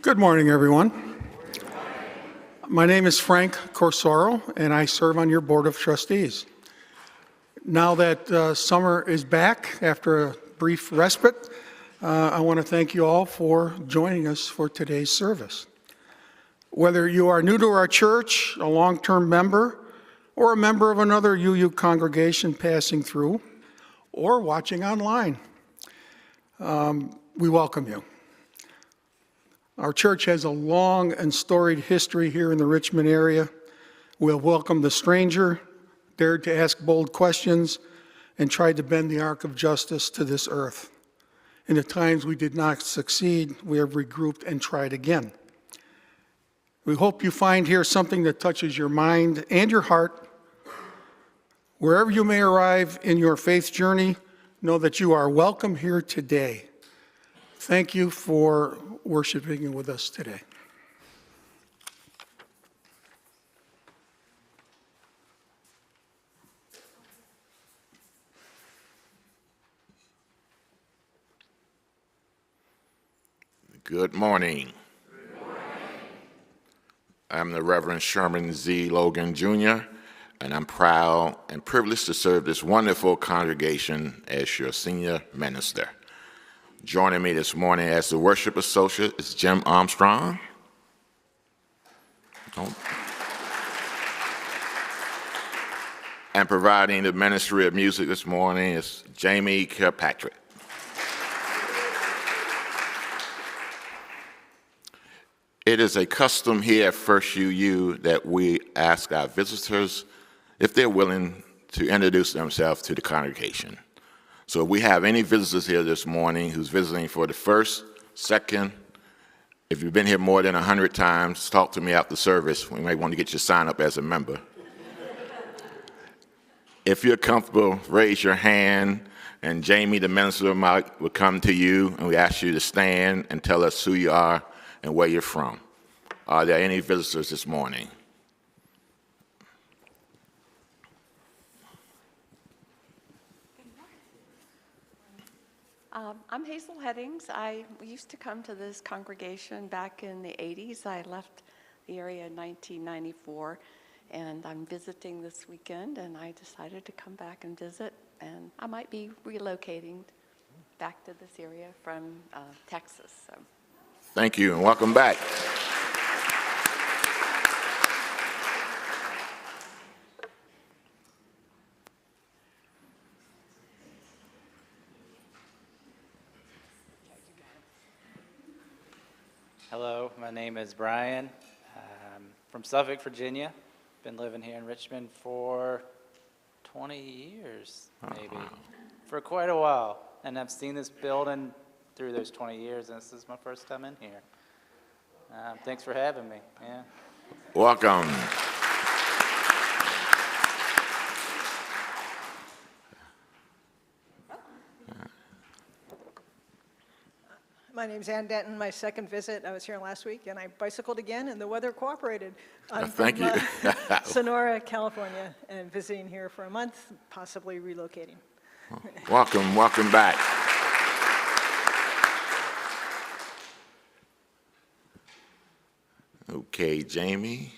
Good morning, everyone. My name is Frank Corsaro, and I serve on your Board of Trustees. Now that summer is back after a brief respite, I want to thank you all for joining us for today's service. Whether you are new to our church, a long-term member, or a member of another UU congregation passing through, or watching online, we welcome you. Our church has a long and storied history here in the Richmond area. We'll welcome the stranger, dared to ask bold questions, and tried to bend the arc of justice to this earth. In the times we did not succeed, we have regrouped and tried again. We hope you find here something that touches your mind and your heart. Wherever you may arrive in your faith journey, know that you are welcome here today. Thank you for worshiping with us today. Good morning. I'm the Reverend Sherman Z. Logan, Jr., and I'm proud and privileged to serve this wonderful congregation as your senior minister. Joining me this morning as the worship associate is Jim Armstrong. And providing the ministry of music this morning is Jamie Kirkpatrick. It is a custom here at First UU that we ask our visitors if they're willing to introduce themselves to the congregation. So if we have any visitors here this morning who's visiting for the first, second, if you've been here more than 100 times, talk to me after service. We may want to get you signed up as a member. If you're comfortable, raise your hand, and Jamie, the minister, will come to you, and we ask you to stand and tell us who you are and where you're from. Are there any visitors this morning? I'm Hazel Headings. I used to come to this congregation back in the 80s. I left the area in 1994, and I'm visiting this weekend, and I decided to come back and visit, and I might be relocating back to this area from Texas. So. Thank you, and welcome back. Hello, my name is Brian. I'm from Suffolk, Virginia. Been living here in Richmond for 20 years, maybe, for quite a while. And I've seen this building through those 20 years, and this is my first time in here. Thanks for having me. Yeah. Welcome. My name's Ann Denton. My second visit, I was here last week, and I bicycled again, and the weather cooperated. I'm Thank you. Sonora, California, and visiting here for a month, possibly relocating. Welcome, welcome back. Okay, Jamie.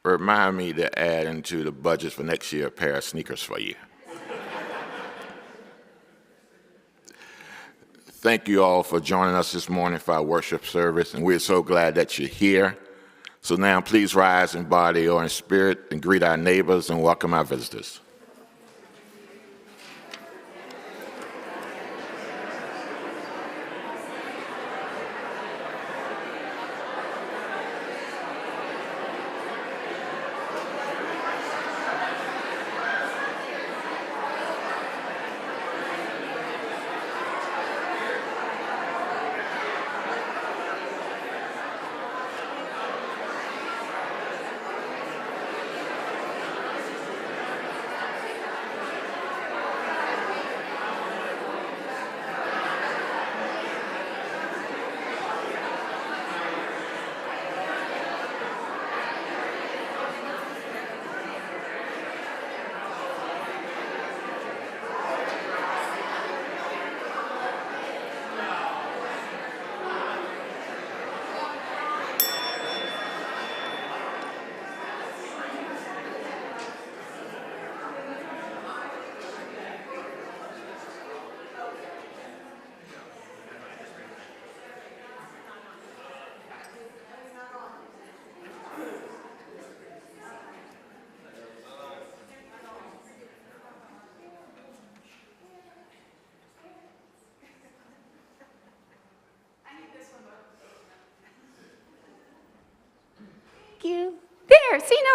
Remind me to add into the budget for next year a pair of sneakers for you. Thank you all for joining us this morning for our worship service, and we're so glad that you're here. So now please rise in body or in spirit and greet our neighbors and welcome our visitors.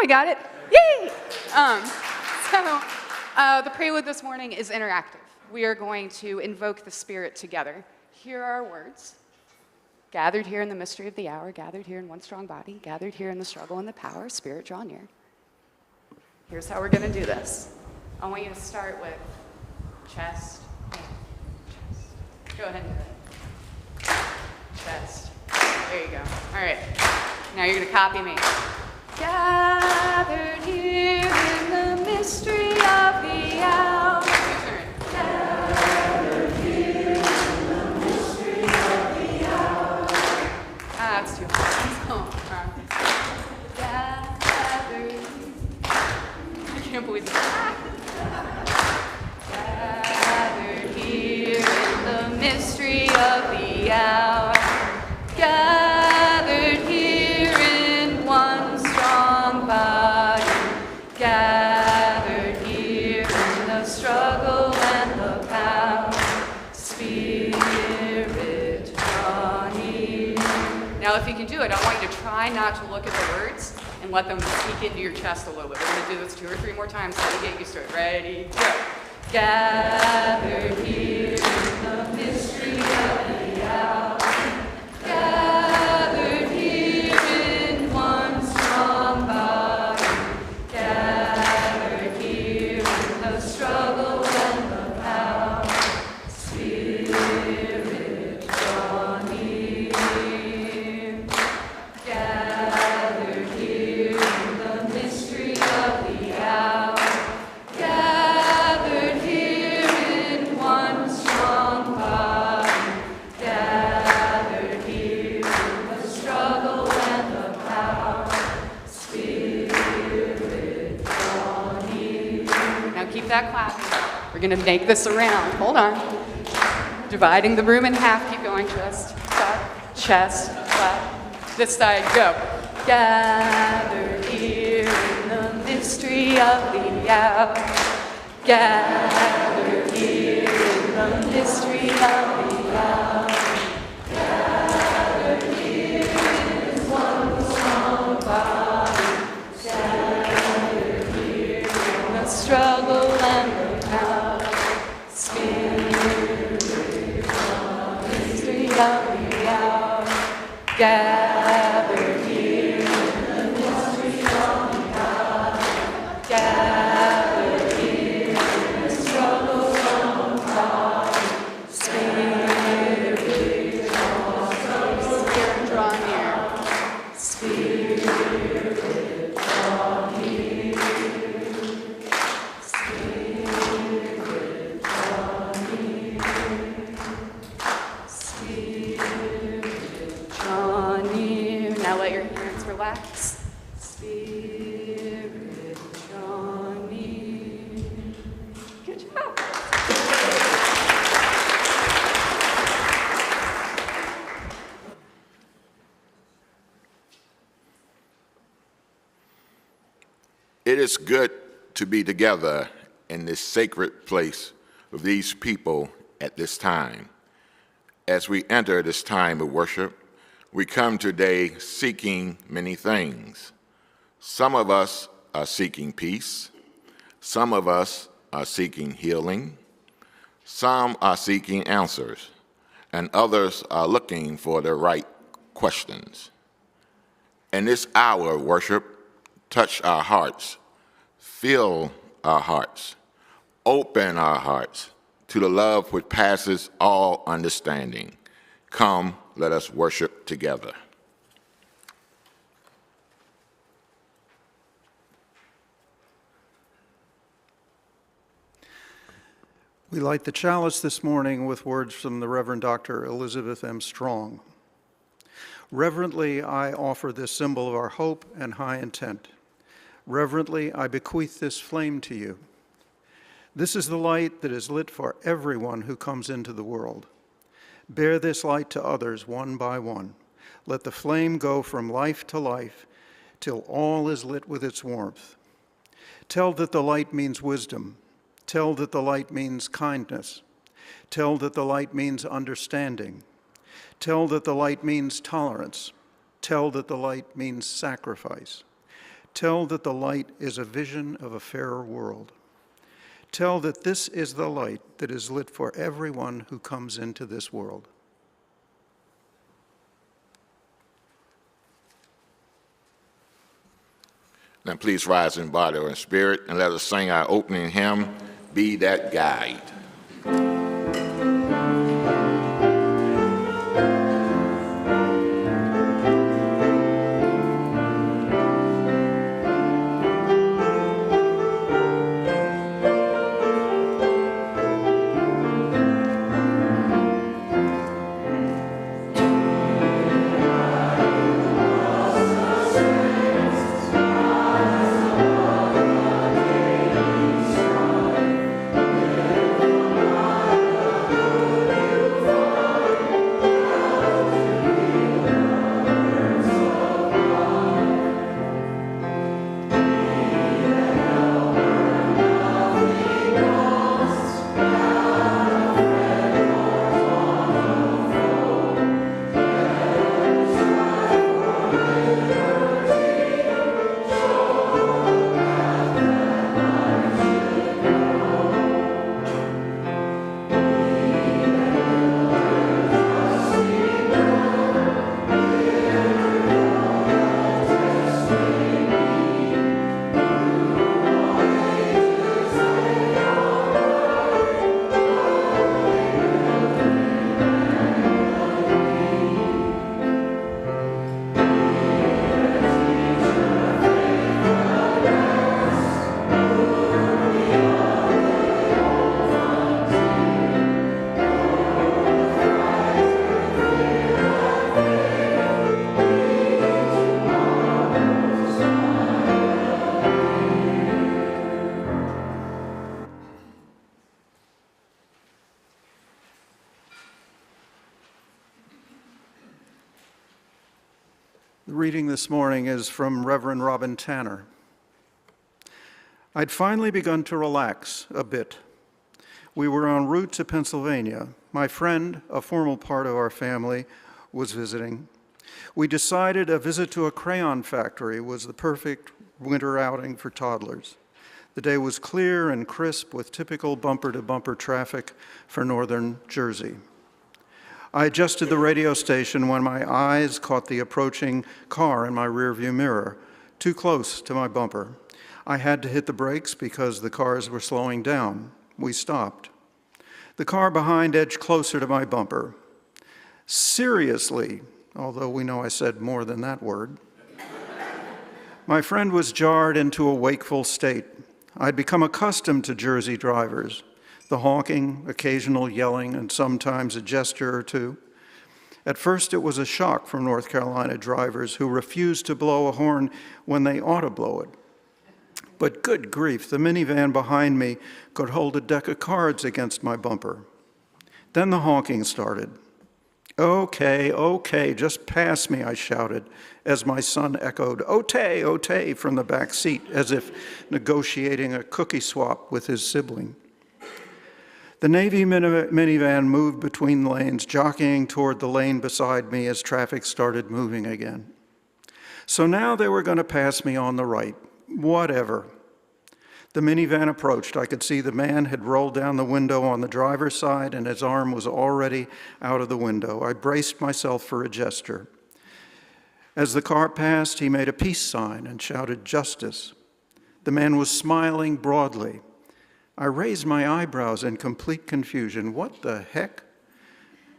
we got it. Yay! The prelude this morning is interactive. We are going to invoke the Spirit together. Here are our words. Gathered here in the mystery of the hour, gathered here in one strong body, gathered here in the struggle and the power, Spirit, draw near. Here's how we're going to do this. I want you to start with chest, chest. Go ahead and do it. Chest. There you go. All right. Now you're going to copy me. Gathered here in the mystery of the hour. Gathered here in the mystery of the hour. That's too hard. Gathered. I can't believe this. Gathered here in the mystery of the hour. Gathered here in one strong body, gathered here in the struggle and the power, Spirit, draw near. Now, if you can do it, I want you to try not to look at the words and let them peek into your chest a little bit. We're going to do this 2 or 3 more times so you get used to it. Ready, go. Gathered here in the mystery of the hour. Gathered here in one strong body, gathered here in the struggle and the power, Spirit, draw near. Gathered here in the mystery of the hour, gathered here in one strong body, gathered here in the struggle and the power, Spirit, draw near. Now keep that clapping. We're going to make this around. Hold on. Dividing the room in half. Keep going. Chest, clap, chest, clap. This side, go. Gathered here in the mystery of the hour. Gathered here in the mystery of the hour. Gathered here in one strong body. Gathered here in the struggle and the power. Spirit, the mystery of the hour. Gathered here in the mystery of the hour. Gathered here in the struggle and the power. Spirit, draw near. Spirit, draw near. Spirit, draw near. Spirit, draw near. Now let your hands relax. Spirit, draw near. Good job. It is good to be together in this sacred place with these people at this time. As we enter this time of worship, we come today seeking many things. Some of us are seeking peace. Some of us are seeking healing. Some are seeking answers, and others are looking for the right questions. In this hour of worship, touch our hearts, fill our hearts, open our hearts to the love which passes all understanding. Come, let us worship together. We light the chalice this morning with words from the Reverend Dr. Elizabeth M. Strong. Reverently, I offer this symbol of our hope and high intent. Reverently, I bequeath this flame to you. This is the light that is lit for everyone who comes into the world. Bear this light to others one by one. Let the flame go from life to life till all is lit with its warmth. Tell that the light means wisdom. Tell that the light means kindness. Tell that the light means understanding. Tell that the light means tolerance. Tell that the light means sacrifice. Tell that the light is a vision of a fairer world. Tell that this is the light that is lit for everyone who comes into this world. Now please rise in body or in spirit, and let us sing our opening hymn, Be That Guide. The reading this morning is from Reverend Robin Tanner. I'd finally begun to relax a bit. We were en route to Pennsylvania. My friend, a formal part of our family, was visiting. We decided a visit to a crayon factory was the perfect winter outing for toddlers. The day was clear and crisp with typical bumper-to-bumper traffic for northern Jersey. I adjusted the radio station when my eyes caught the approaching car in my rearview mirror, too close to my bumper. I had to hit the brakes because the cars were slowing down. We stopped. The car behind edged closer to my bumper. Seriously, although we know I said more than that word. My friend was jarred into a wakeful state. I'd become accustomed to Jersey drivers. The honking, occasional yelling, and sometimes a gesture or two. At first, it was a shock from North Carolina drivers who refused to blow a horn when they ought to blow it. But good grief, the minivan behind me could hold a deck of cards against my bumper. Then the honking started. Okay, just pass me, I shouted, as my son echoed, ote, from the back seat, as if negotiating a cookie swap with his sibling. The Navy minivan moved between lanes, jockeying toward the lane beside me as traffic started moving again. So now they were going to pass me on the right. Whatever. The minivan approached. I could see the man had rolled down the window on the driver's side and his arm was already out of the window. I braced myself for a gesture. As the car passed, he made a peace sign and shouted, "Justice." The man was smiling broadly. I raised my eyebrows in complete confusion. What the heck?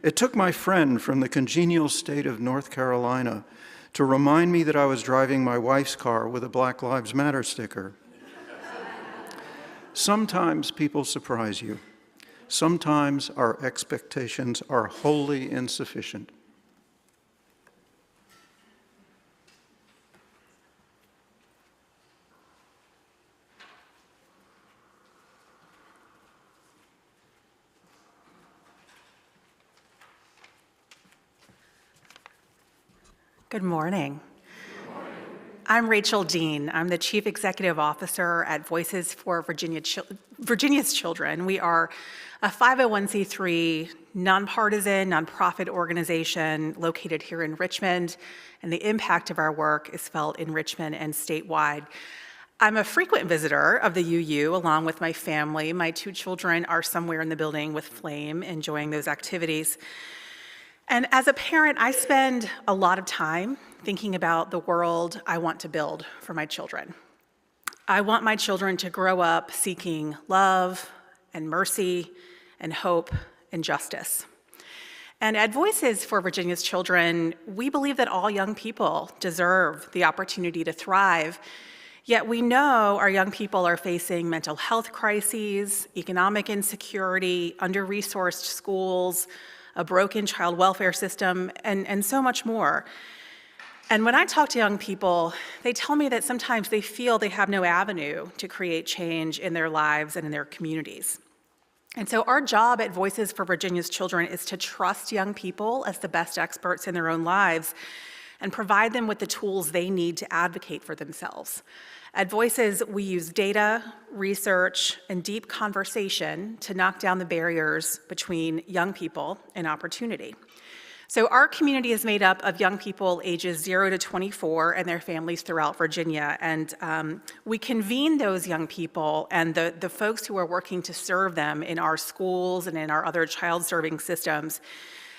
It took my friend from the congenial state of North Carolina to remind me that I was driving my wife's car with a Black Lives Matter sticker. Sometimes people surprise you. Sometimes our expectations are wholly insufficient. Good morning. I'm Rachel Dean. I'm the Chief Executive Officer at Voices for Virginia's Children. We are a 501c3 nonpartisan nonprofit organization located here in Richmond, and the impact of our work is felt in Richmond and statewide. I'm a frequent visitor of the UU along with my family. My 2 children are somewhere in the building with Flame, enjoying those activities. And as a parent, I spend a lot of time thinking about the world I want to build for my children. I want my children to grow up seeking love and mercy and hope and justice. And at Voices for Virginia's Children, we believe that all young people deserve the opportunity to thrive. Yet we know our young people are facing mental health crises, economic insecurity, under-resourced schools, a broken child welfare system, and so much more. And when I talk to young people, they tell me that sometimes they feel they have no avenue to create change in their lives and in their communities. And so our job at Voices for Virginia's Children is to trust young people as the best experts in their own lives and provide them with the tools they need to advocate for themselves. At Voices, we use data, research, and deep conversation to knock down the barriers between young people and opportunity. So our community is made up of young people ages 0 to 24 and their families throughout Virginia. And we convene those young people and the folks who are working to serve them in our schools and in our other child-serving systems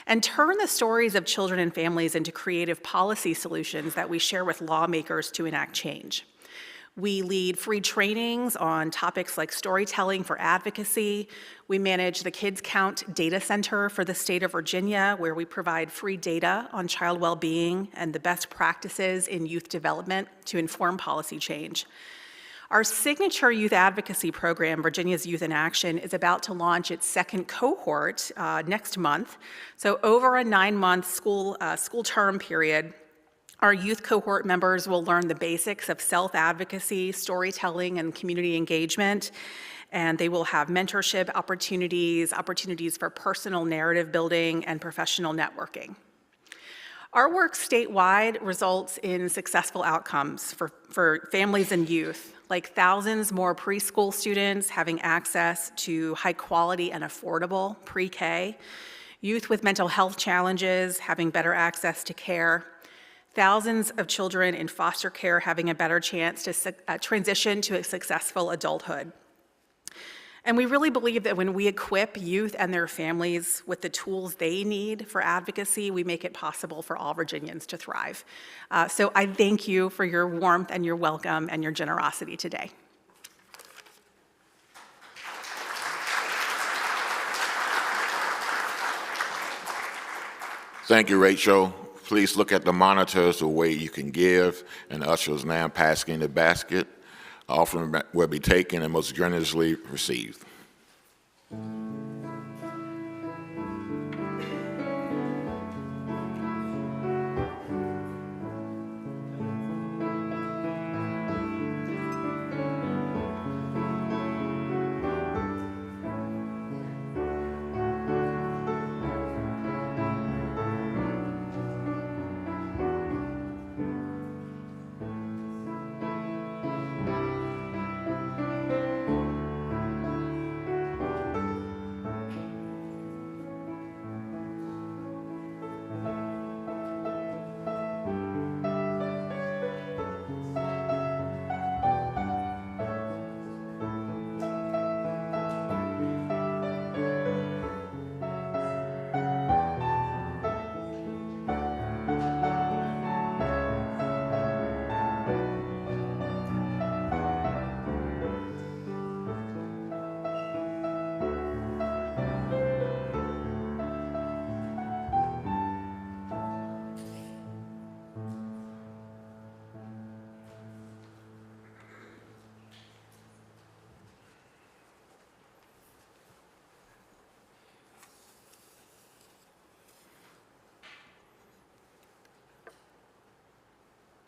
and turn the stories of children and families into creative policy solutions that we share with lawmakers to enact change. We lead free trainings on topics like storytelling for advocacy. We manage the Kids Count Data Center for the state of Virginia, where we provide free data on child well-being and the best practices in youth development to inform policy change. Our signature youth advocacy program, Virginia's Youth in Action, is about to launch its 2nd cohort next month. So over a 9-month school term period, our youth cohort members will learn the basics of self-advocacy, storytelling, and community engagement, and they will have mentorship opportunities for personal narrative building, and professional networking. Our work statewide results in successful outcomes for families and youth, like thousands more preschool students having access to high-quality and affordable pre-K, youth with mental health challenges having better access to care, thousands of children in foster care having a better chance to transition to a successful adulthood. And we really believe that when we equip youth and their families with the tools they need for advocacy, we make it possible for all Virginians to thrive. So I thank you for your warmth and your welcome and your generosity today. Thank you, Rachel. Please look at the monitors the way you can give, and ushers now passing the basket. Offering will be taken and most generously received.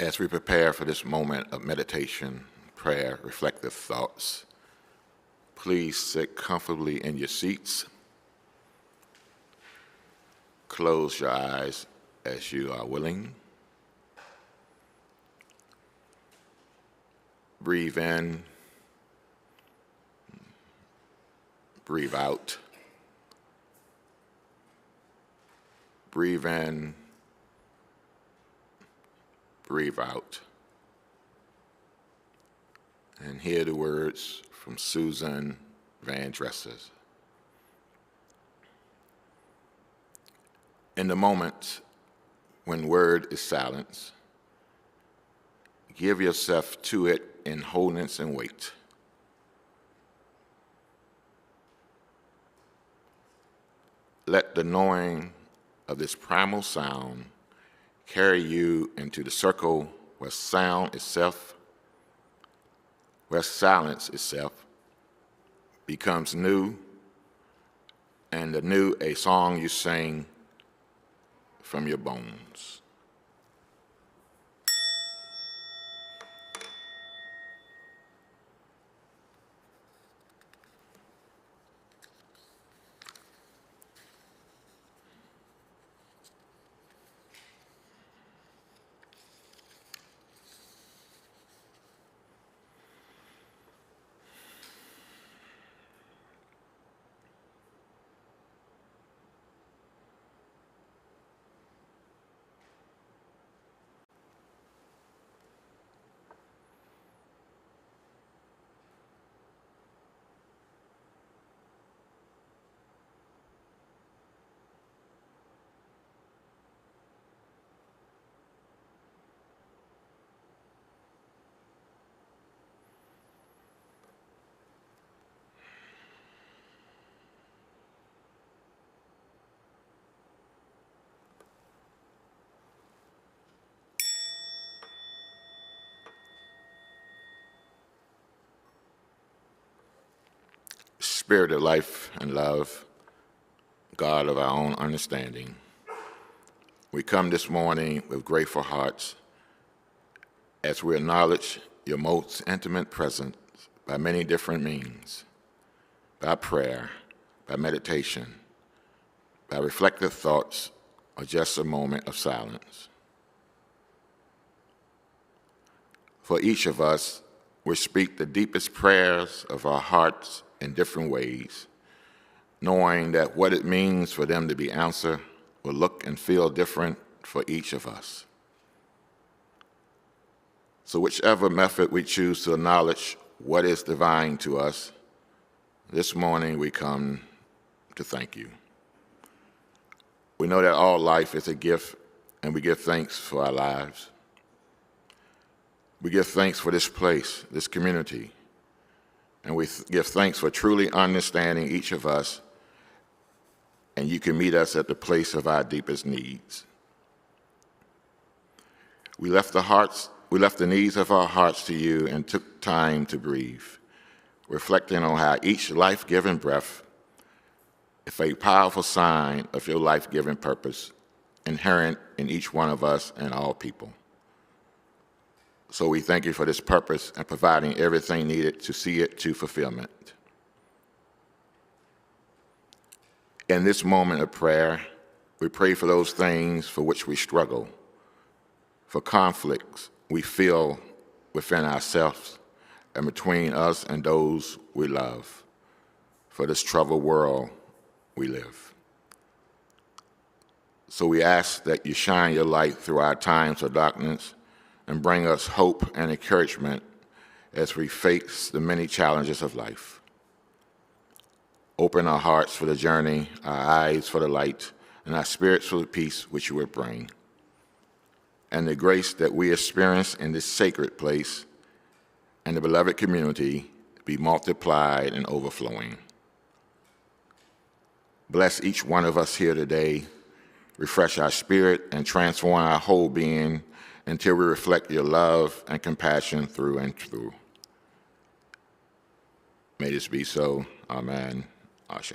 As we prepare for this moment of meditation, prayer, reflective thoughts, please sit comfortably in your seats. Close your eyes as you are willing. Breathe in, breathe out. Breathe in, breathe out. And hear the words from Susan Van Dresses. In the moment when word is silence, give yourself to it in wholeness and weight. Let the knowing of this primal sound carry you into the circle where sound itself, where silence itself becomes new, and the new a song you sing from your bones. Spirit of life and love, God of our own understanding, we come this morning with grateful hearts as we acknowledge your most intimate presence by many different means, by prayer, by meditation, by reflective thoughts, or just a moment of silence. For each of us, we speak the deepest prayers of our hearts in different ways, knowing that what it means for them to be answered will look and feel different for each of us. So whichever method we choose to acknowledge what is divine to us, this morning we come to thank you. We know that all life is a gift, and we give thanks for our lives. We give thanks for this place, this community, and we give thanks for truly understanding each of us, and you can meet us at the place of our deepest needs. We left the needs of our hearts to you and took time to breathe, reflecting on how each life-giving breath is a powerful sign of your life-giving purpose inherent in each one of us and all people. So we thank you for this purpose and providing everything needed to see it to fulfillment. In this moment of prayer, we pray for those things for which we struggle, for conflicts we feel within ourselves and between us and those we love, for this troubled world we live. So we ask that you shine your light through our times of darkness and bring us hope and encouragement as we face the many challenges of life. Open our hearts for the journey, our eyes for the light, and our spirits for the peace which you will bring. And the grace that we experience in this sacred place and the beloved community be multiplied and overflowing. Bless each one of us here today, refresh our spirit, and transform our whole being until we reflect your love and compassion through and through. May this be so. Amen. Ashe.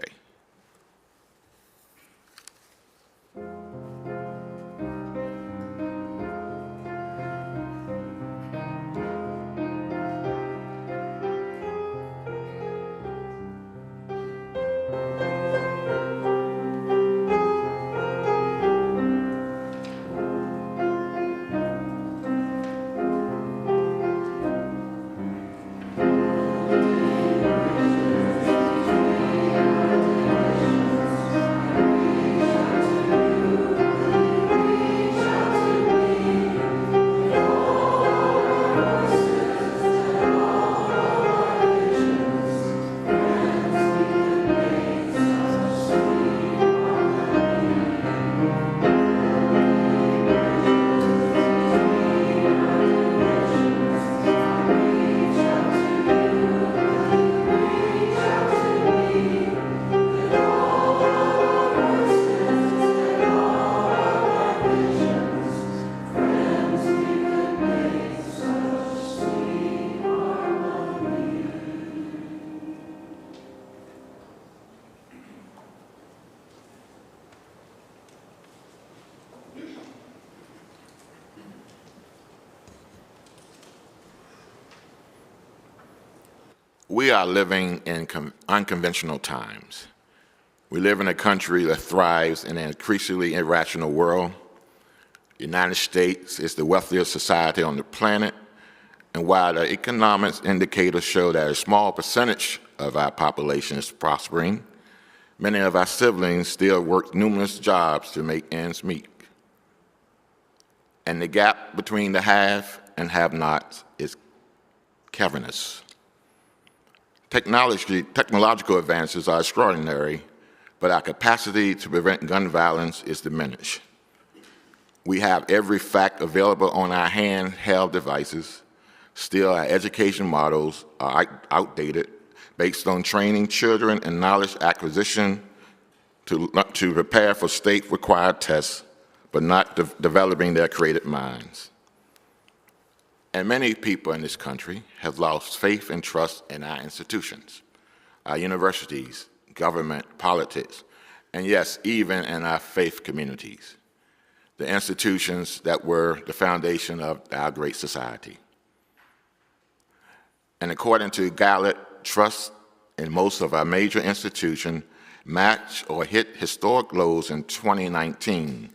We are living in unconventional times. We live in a country that thrives in an increasingly irrational world. The United States is the wealthiest society on the planet, and while the economics indicators show that a small percentage of our population is prospering, many of our siblings still work numerous jobs to make ends meet. And the gap between the have and have-nots is cavernous. Technological advances are extraordinary, but our capacity to prevent gun violence is diminished. We have every fact available on our handheld devices. Still, our education models are outdated, based on training children in knowledge acquisition to prepare for state-required tests, but not developing their creative minds. And many people in this country have lost faith and trust in our institutions, our universities, government, politics, and yes, even in our faith communities, the institutions that were the foundation of our great society. And according to Gallup, trust in most of our major institutions matched or hit historic lows in 2019.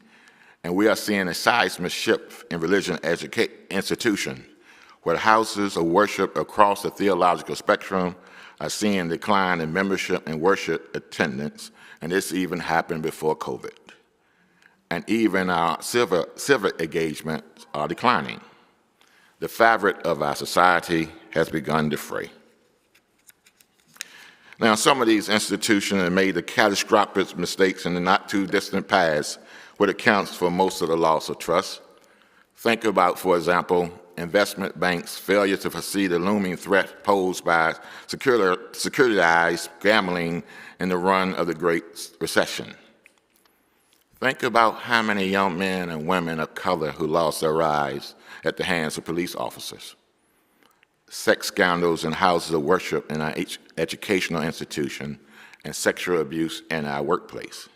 And we are seeing a seismic shift in religion institutions, where houses of worship across the theological spectrum are seeing decline in membership and worship attendance, and this even happened before COVID. And even our civic engagements are declining. The fabric of our society has begun to fray. Now, some of these institutions have made the catastrophic mistakes in the not-too-distant past, which accounts for most of the loss of trust. Think about, for example, investment banks' failure to foresee the looming threat posed by securitized gambling in the run of the Great Recession. Think about how many young men and women of color who lost their lives at the hands of police officers. Sex scandals in houses of worship in our educational institution, and sexual abuse in our workplace.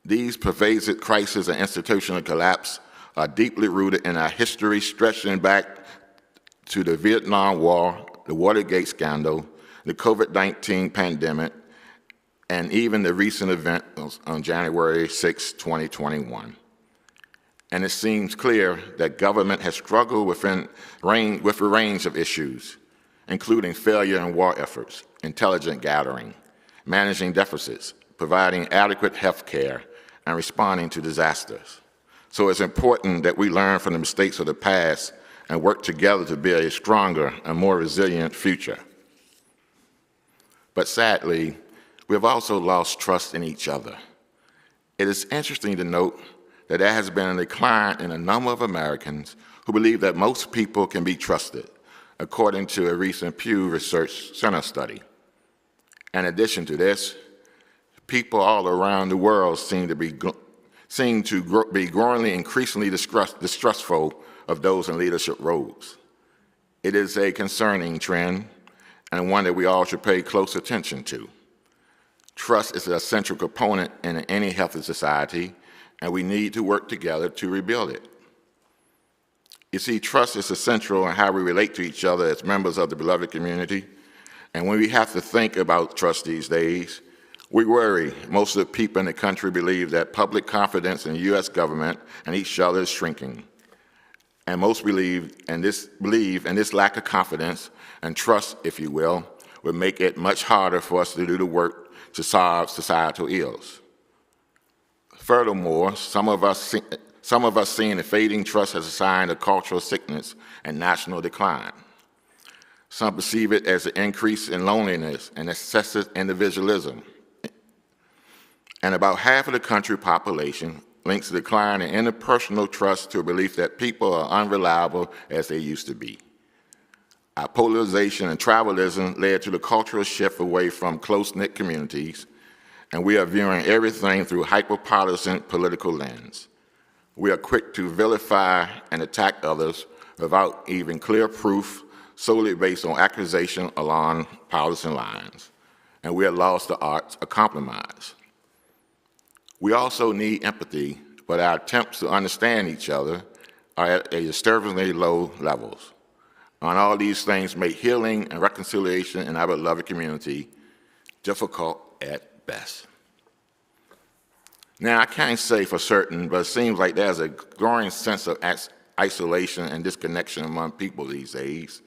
These pervasive crises and institutional collapse are deeply rooted in our history, stretching back to the Vietnam War, the Watergate scandal, the COVID-19 pandemic, and even the recent event on January 6, 2021. And it seems clear that government has struggled with a range of issues, including failure in war efforts, intelligence gathering, managing deficits, providing adequate health care, and responding to disasters. So it's important that we learn from the mistakes of the past and work together to build a stronger and more resilient future. But sadly, we have also lost trust in each other. It is interesting to note that there has been a decline in a number of Americans who believe that most people can be trusted, according to a recent Pew Research Center study. In addition to this, people all around the world seem to be growingly increasingly distrustful of those in leadership roles. It is a concerning trend and one that we all should pay close attention to. Trust is an essential component in any healthy society, and we need to work together to rebuild it. You see, trust is essential in how we relate to each other as members of the beloved community. And when we have to think about trust these days, we worry. Most of the people in the country believe that public confidence in the U.S. government and each other is shrinking. And most believe in this lack of confidence and trust, if you will make it much harder for us to do the work to solve societal ills. Furthermore, some of us seeing the fading trust as a sign of cultural sickness and national decline. Some perceive it as an increase in loneliness and excessive individualism. And about half of the country population links the decline in interpersonal trust to a belief that people are unreliable as they used to be. Our polarization and tribalism led to the cultural shift away from close-knit communities, and we are viewing everything through hyper-partisan political lens. We are quick to vilify and attack others without even clear proof, solely based on accusation along partisan lines, and we have lost the art of compromise. We also need empathy, but our attempts to understand each other are at a disturbingly low levels. on all these things make healing and reconciliation in our beloved community difficult at best. Now, I can't say for certain, but it seems like there's a growing sense of isolation and disconnection among people these days.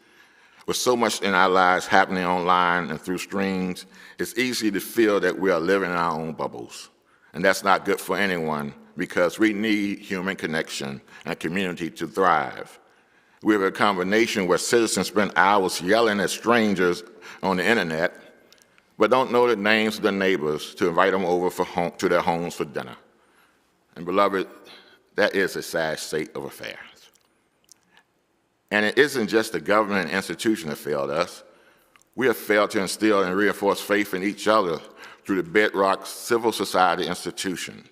With so much in our lives happening online and through streams, it's easy to feel that we are living in our own bubbles. And that's not good for anyone, because we need human connection and community to thrive. We have a combination where citizens spend hours yelling at strangers on the internet, but don't know the names of their neighbors to invite them over to their homes for dinner. And beloved, that is a sad state of affairs. And it isn't just the government and institution that failed us. We have failed to instill and reinforce faith in each other through the bedrock civil society institutions,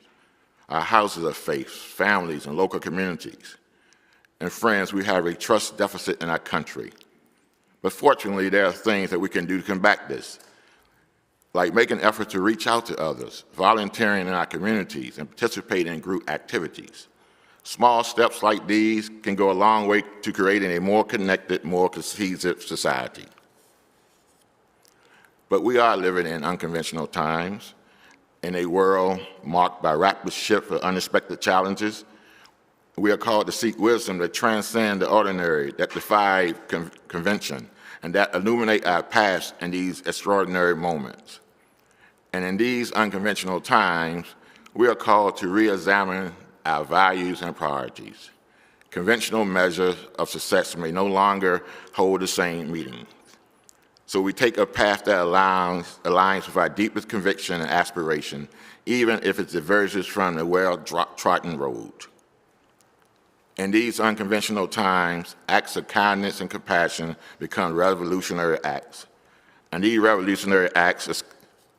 our houses of faith, families, and local communities. And friends, we have a trust deficit in our country. But fortunately, there are things that we can do to combat this, like making an effort to reach out to others, volunteering in our communities, and participating in group activities. Small steps like these can go a long way to creating a more connected, more cohesive society. But we are living in unconventional times, in a world marked by rapid shift and unexpected challenges. We are called to seek wisdom that transcend the ordinary, that defy convention, and that illuminate our past in these extraordinary moments. And in these unconventional times, we are called to re-examine our values and priorities. Conventional measures of success may no longer hold the same meaning. So we take a path that aligns with our deepest conviction and aspiration, even if it diverges from the well-trodden road. In these unconventional times, acts of kindness and compassion become revolutionary acts. And these revolutionary acts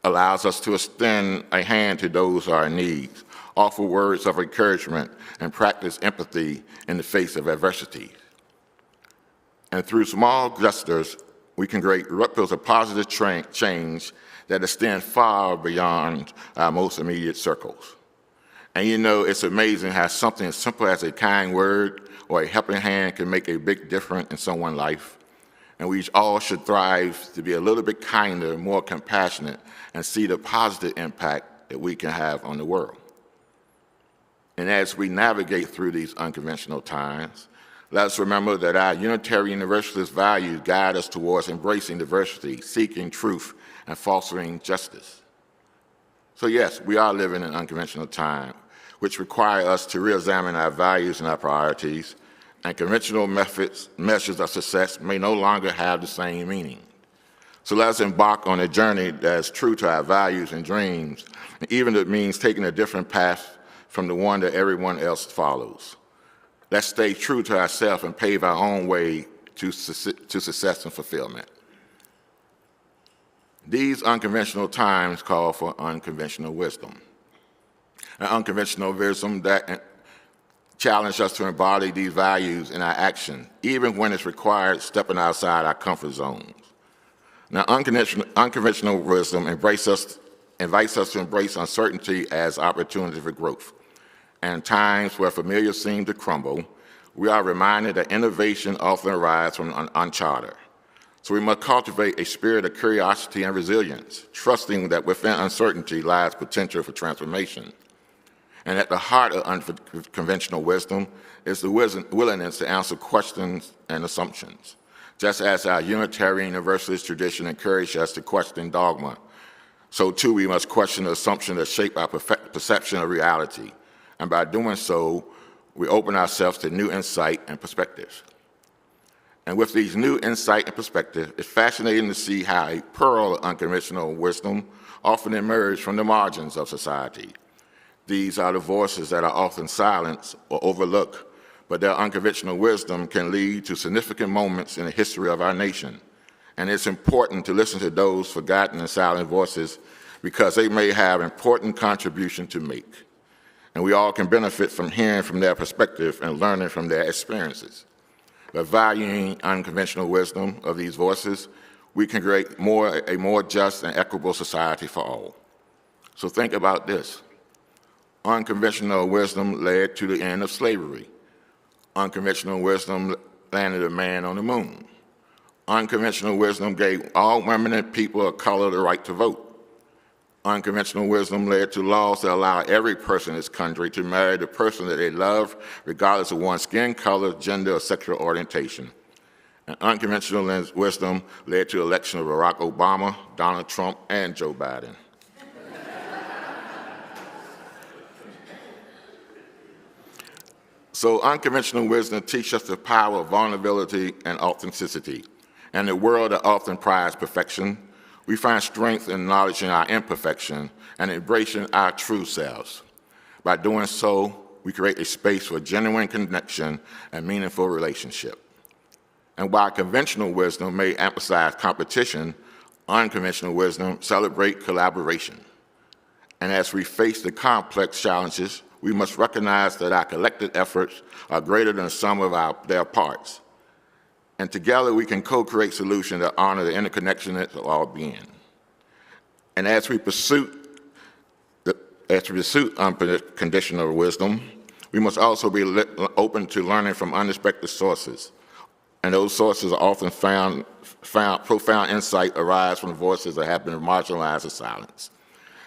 allows us to extend a hand to those who are in need, offer words of encouragement, and practice empathy in the face of adversity. And through small gestures, we can create ripples of positive change that extend far beyond our most immediate circles. And you know, it's amazing how something as simple as a kind word or a helping hand can make a big difference in someone's life. And we all should thrive to be a little bit kinder, more compassionate, and see the positive impact that we can have on the world. And as we navigate through these unconventional times, let us remember that our Unitarian Universalist values guide us towards embracing diversity, seeking truth, and fostering justice. So yes, we are living in unconventional time, which require us to re-examine our values and our priorities, and conventional measures of success may no longer have the same meaning. So let us embark on a journey that is true to our values and dreams, and even if it means taking a different path from the one that everyone else follows. Let's stay true to ourselves and pave our own way to success and fulfillment. These unconventional times call for unconventional wisdom. An unconventional wisdom that challenge us to embody these values in our action, even when it's required stepping outside our comfort zones. Now, unconventional wisdom invites us to embrace uncertainty as opportunity for growth. And in times where familiar seem to crumble, we are reminded that innovation often arises from uncharted. So we must cultivate a spirit of curiosity and resilience, trusting that within uncertainty lies potential for transformation. And at the heart of unconventional wisdom is the willingness to answer questions and assumptions. Just as our Unitarian Universalist tradition encourages us to question dogma, so too we must question the assumptions that shape our perception of reality. And by doing so, we open ourselves to new insight and perspectives. And with these new insight and perspective, it's fascinating to see how a pearl of unconventional wisdom often emerges from the margins of society. These are the voices that are often silenced or overlooked, but their unconventional wisdom can lead to significant moments in the history of our nation. And it's important to listen to those forgotten and silent voices because they may have important contribution to make. And we all can benefit from hearing from their perspective and learning from their experiences. By valuing unconventional wisdom of these voices, we can create a more just and equitable society for all. So think about this. Unconventional wisdom led to the end of slavery. Unconventional wisdom landed a man on the moon. Unconventional wisdom gave all women and people of color the right to vote. Unconventional wisdom led to laws that allow every person in this country to marry the person that they love, regardless of one's skin color, gender, or sexual orientation. And unconventional wisdom led to the election of Barack Obama, Donald Trump, and Joe Biden. So unconventional wisdom teaches us the power of vulnerability and authenticity. In a world that often prides perfection, we find strength in acknowledging our imperfection and embracing our true selves. By doing so, we create a space for genuine connection and meaningful relationship. And while conventional wisdom may emphasize competition, unconventional wisdom celebrates collaboration. And as we face the complex challenges, we must recognize that our collective efforts are greater than the sum of their parts. And together we can co-create solutions that honor the interconnectedness of all being. And as we pursue unconditional wisdom, we must also be open to learning from unexpected sources. And those sources are often found profound insight arise from voices that have been marginalized or silenced.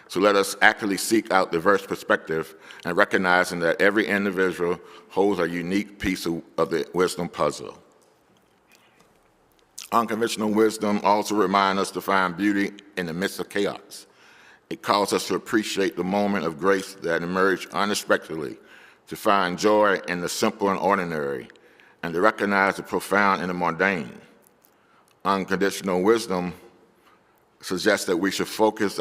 So let us actively seek out diverse perspective and recognizing that every individual holds a unique piece of the wisdom puzzle. Unconventional wisdom also reminds us to find beauty in the midst of chaos. It calls us to appreciate the moment of grace that emerged unexpectedly, to find joy in the simple and ordinary, and to recognize the profound in the mundane. Unconditional wisdom suggests that we should focus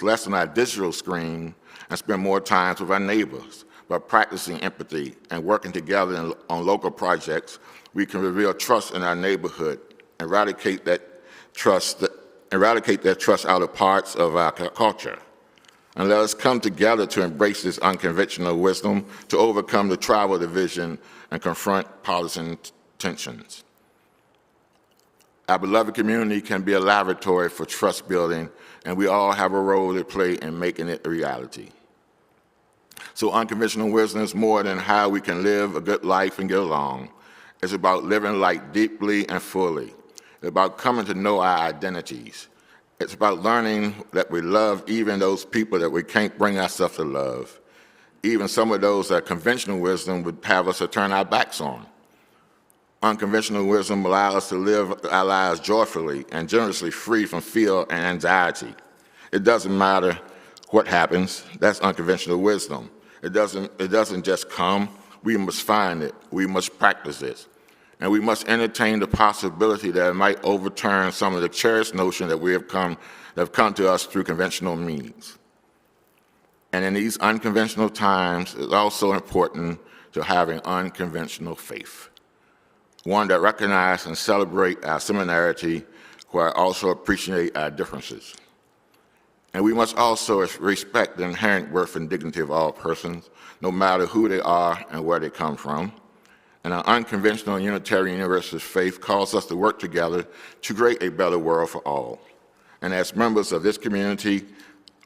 less on our digital screen and spend more time with our neighbors. By practicing empathy and working together on local projects, we can reveal trust in our neighborhood, eradicate that trust out of parts of our culture. And let us come together to embrace this unconventional wisdom to overcome the tribal division and confront partisan tensions. Our beloved community can be a laboratory for trust building, and we all have a role to play in making it a reality. So unconventional wisdom is more than how we can live a good life and get along. It's about living life deeply and fully. It's about coming to know our identities. It's about learning that we love even those people that we can't bring ourselves to love, even some of those that conventional wisdom would have us to turn our backs on. Unconventional wisdom allows us to live our lives joyfully and generously, free from fear and anxiety. It doesn't matter what happens. That's unconventional wisdom. It doesn't just come. We must find it. We must practice it. And we must entertain the possibility that it might overturn some of the cherished notions that have come to us through conventional means. And in these unconventional times, it's also important to have an unconventional faith, one that recognizes and celebrates our similarity, while also appreciate our differences. And we must also respect the inherent worth and dignity of all persons, no matter who they are and where they come from. And our unconventional Unitarian Universalist faith calls us to work together to create a better world for all. And as members of this community,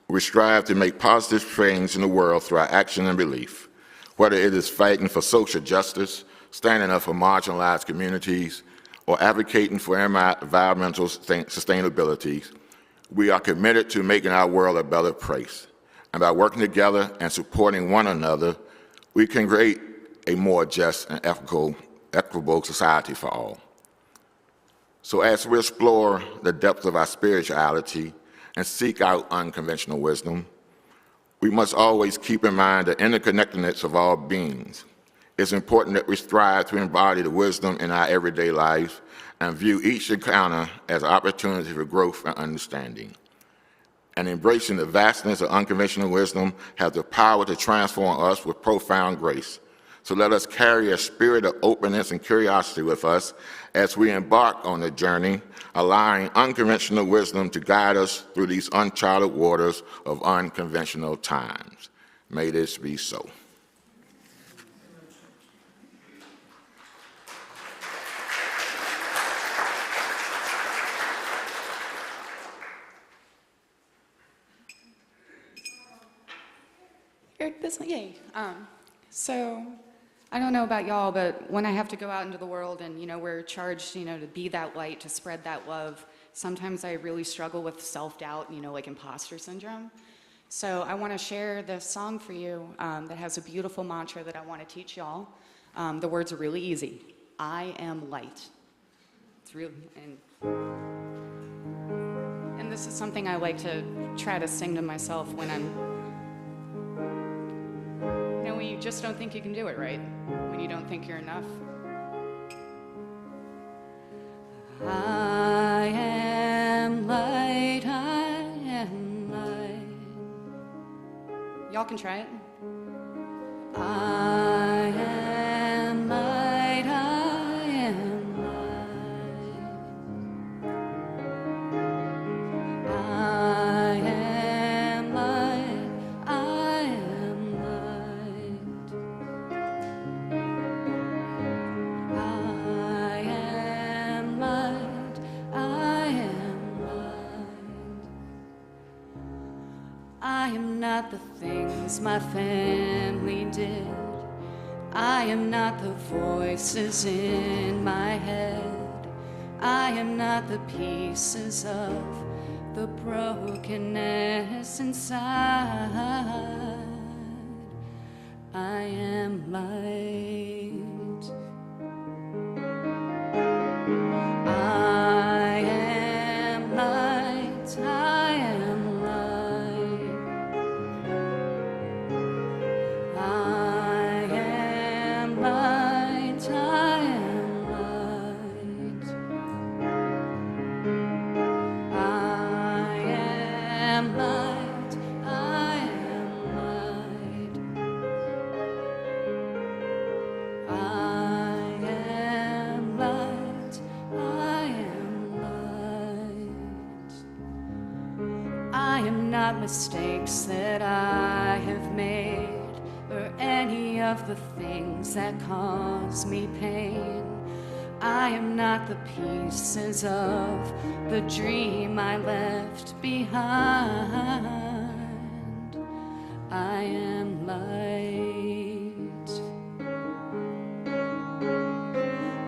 we strive to make positive change in the world through our action and belief, whether it is fighting for social justice, standing up for marginalized communities, or advocating for environmental sustainability. We are committed to making our world a better place. And by working together and supporting one another, we can create a more just and equitable society for all. So as we explore the depths of our spirituality and seek out unconventional wisdom, we must always keep in mind the interconnectedness of all beings. It's important that we strive to embody the wisdom in our everyday lives and view each encounter as an opportunity for growth and understanding. And embracing the vastness of unconventional wisdom has the power to transform us with profound grace. So let us carry a spirit of openness and curiosity with us as we embark on the journey, allowing unconventional wisdom to guide us through these uncharted waters of unconventional times. May this be so. Yay. So I don't know about y'all, but when I have to go out into the world and, we're charged, to be that light, to spread that love, sometimes I really struggle with self-doubt, like imposter syndrome. So I want to share this song for you that has a beautiful mantra that I want to teach y'all. The words are really easy. I am light. It's really, and this is something I like to try to sing to myself when when you just don't think you can do it right, when you don't think you're enough. I am light, I am light. Y'all can try it. I am light, I am light. I am light, I am light. I am light, I am light. I am not the things my family did. I am not the voices in my head. I am not the pieces of the brokenness inside. I am light. I am light. I am light. I am light. I am light. I am light. I am light. I am light. I am light. I am not mistakes that I have made, or any of the things that cause me pain. I am not the pieces of the dream I left behind. I am light.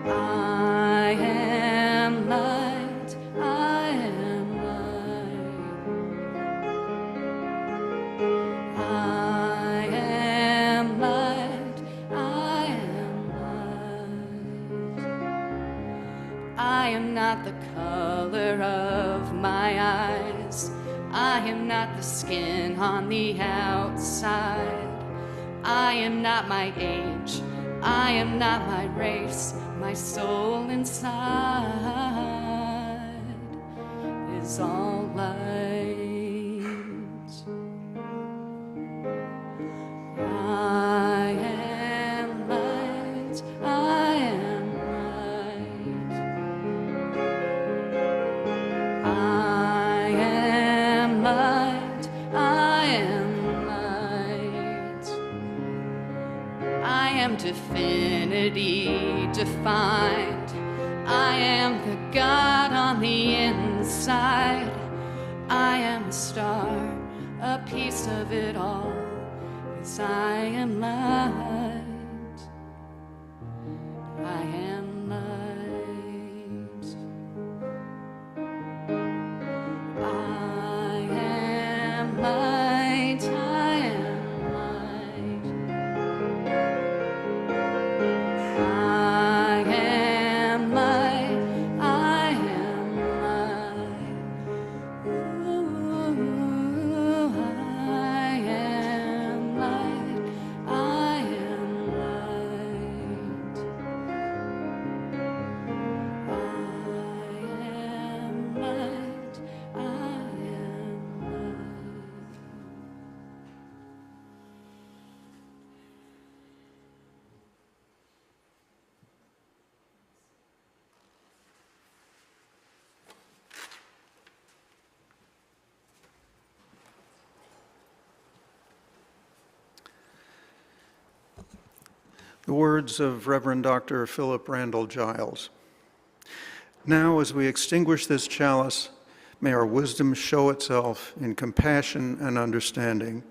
I am light. I am light. I am light. I am light. I am not the color of my eyes. I am not the skin on the outside. I am not my age. I am not my race. My soul inside is all light. I am light. I am light. I am light. I am light. I am divinity defined. I am the God on the inside. I am a star, a piece of it all. Yes, I am light. I am light. I am light. I am light. I am light. I am light. Ooh, I am light. I am light. I am light. I am light. The words of Reverend Dr. Philip Randall Giles. Now, as we extinguish this chalice, may our wisdom show itself in compassion and understanding,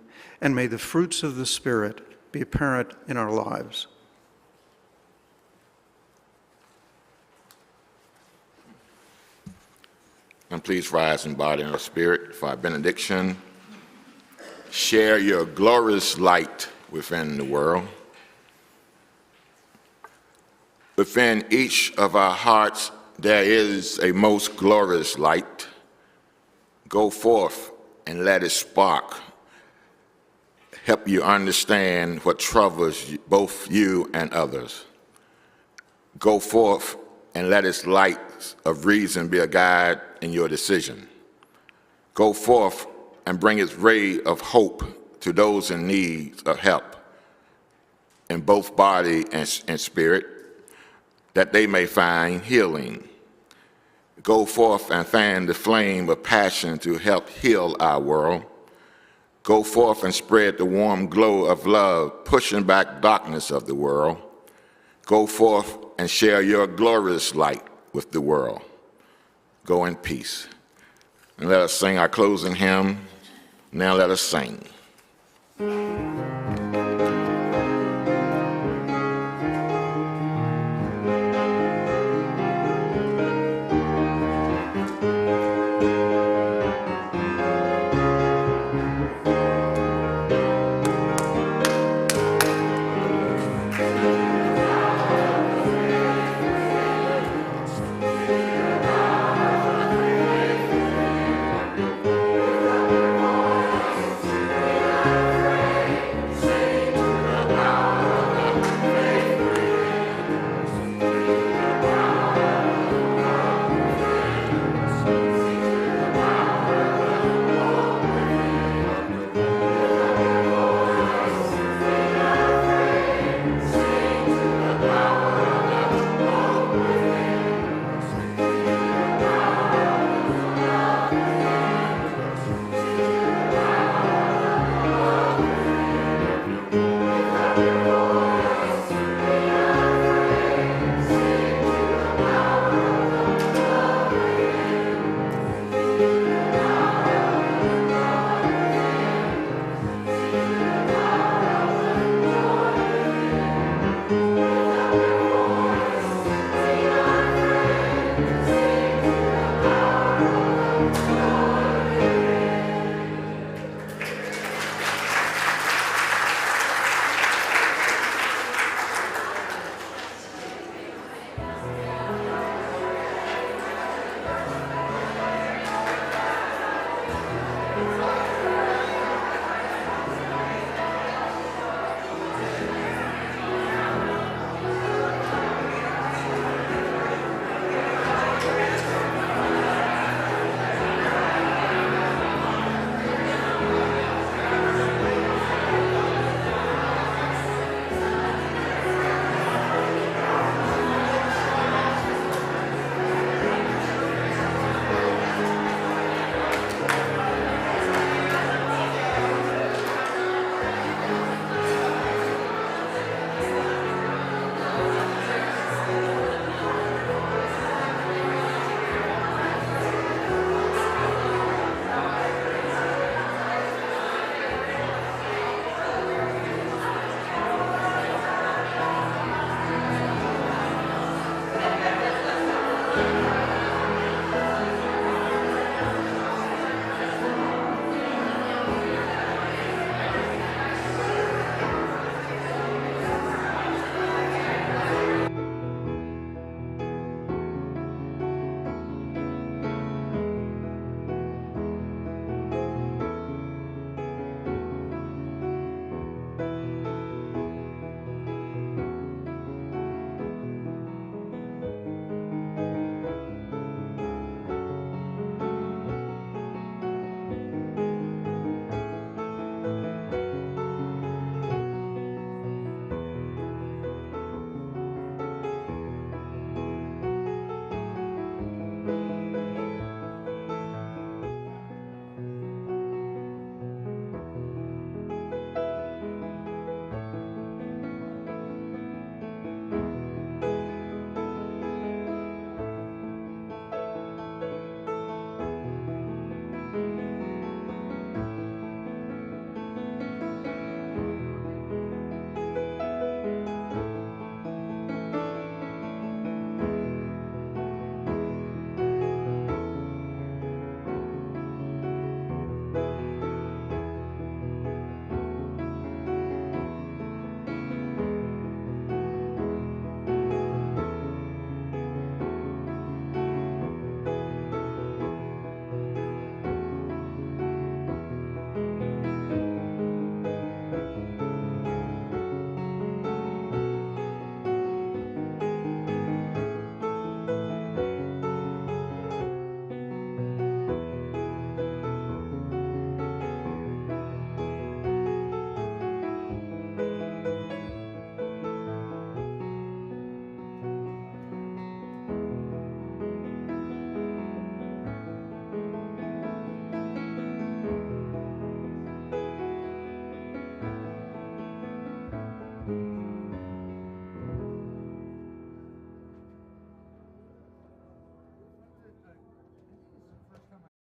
and may the fruits of the Spirit be apparent in our lives. And please rise in body and spirit for our benediction. Share your glorious light within the world. Within each of our hearts, there is a most glorious light. Go forth and let it spark. Help you understand what troubles both you and others. Go forth and let its light of reason be a guide in your decision. Go forth and bring its ray of hope to those in need of help in both body and spirit, that they may find healing. Go forth and fan the flame of passion to help heal our world. Go forth and spread the warm glow of love, pushing back darkness of the world. Go forth and share your glorious light with the world. Go in peace. And let us sing our closing hymn. Now let us sing.